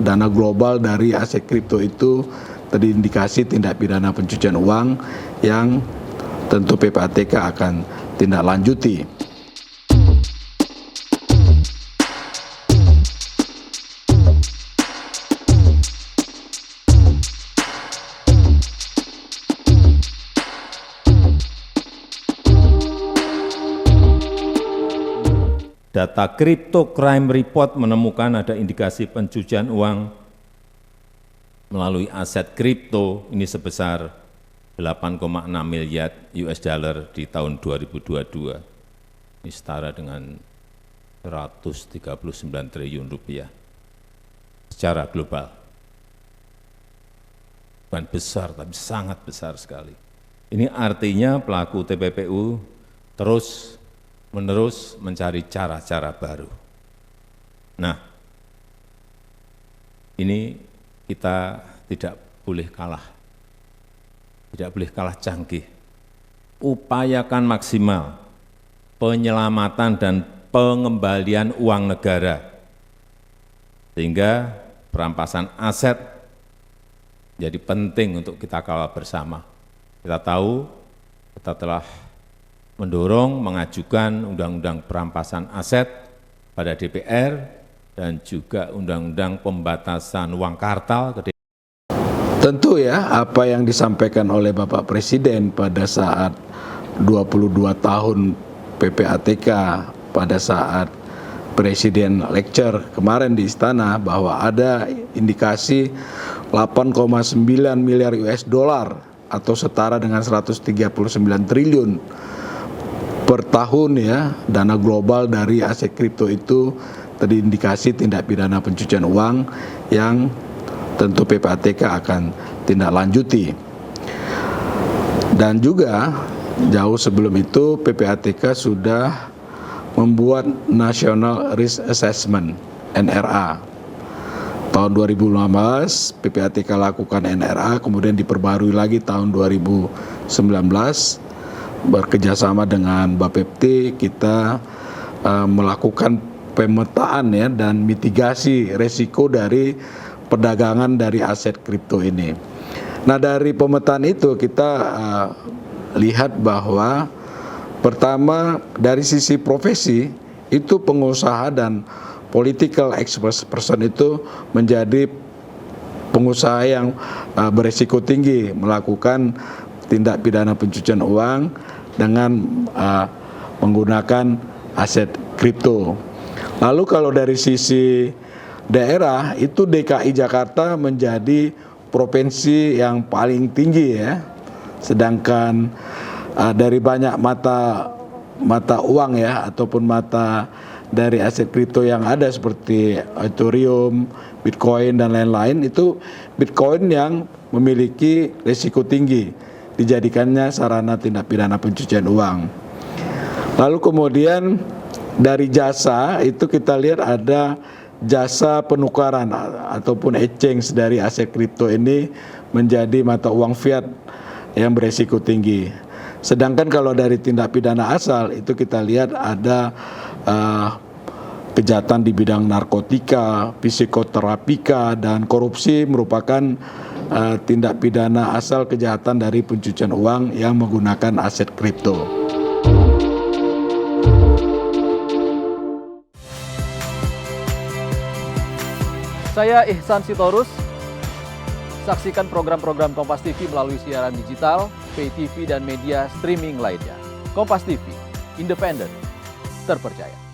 dana global dari aset kripto itu terindikasi tindak pidana pencucian uang yang tentu PPATK akan tindak lanjuti. Data Crypto Crime Report menemukan ada indikasi pencucian uang melalui aset kripto ini sebesar 8,6 miliar US dollar di tahun 2022. Ini setara dengan 139 triliun rupiah secara global. Bukan besar, tapi sangat besar sekali. Ini artinya pelaku TPPU terus-menerus mencari cara-cara baru. Nah, ini kita tidak boleh kalah canggih. Upayakan maksimal penyelamatan dan pengembalian uang negara, sehingga perampasan aset jadi penting untuk kita kawal bersama. Kita tahu kita telah mendorong mengajukan undang-undang perampasan aset pada DPR dan juga undang-undang pembatasan uang kartal ke DPR. Tentu ya, apa yang disampaikan oleh Bapak Presiden pada saat 22 tahun PPATK, pada saat Presiden lecture kemarin di Istana, bahwa ada indikasi 8,9 miliar US dollar atau setara dengan 139 triliun per tahun ya, dana global dari aset kripto itu terindikasi tindak pidana pencucian uang yang tentu PPATK akan tindak lanjuti. Dan juga jauh sebelum itu PPATK sudah membuat National Risk Assessment (NRA). Tahun 2015 PPATK lakukan NRA, kemudian diperbarui lagi tahun 2019 bekerjasama dengan Bapepti. Kita melakukan pemetaan ya dan mitigasi resiko dari perdagangan dari aset kripto ini. Nah, dari pemetaan itu kita lihat bahwa pertama dari sisi profesi itu pengusaha dan political person itu menjadi pengusaha yang beresiko tinggi melakukan tindak pidana pencucian uang dengan menggunakan aset kripto. Lalu kalau dari sisi daerah itu DKI Jakarta menjadi provinsi yang paling tinggi ya. Sedangkan dari banyak mata uang ya ataupun mata dari aset kripto yang ada seperti Ethereum, Bitcoin dan lain-lain, itu Bitcoin yang memiliki risiko tinggi dijadikannya sarana tindak pidana pencucian uang. Lalu kemudian dari jasa itu kita lihat ada jasa penukaran ataupun exchange dari aset kripto ini menjadi mata uang fiat yang beresiko tinggi. Sedangkan kalau dari tindak pidana asal itu kita lihat ada kejahatan di bidang narkotika, psikoterapika, dan korupsi merupakan tindak pidana asal kejahatan dari pencucian uang yang menggunakan aset kripto. Saya Ihsan Sitorus. Saksikan program-program Kompas TV melalui siaran digital, pay TV, dan media streaming lainnya. Kompas TV, independen, terpercaya.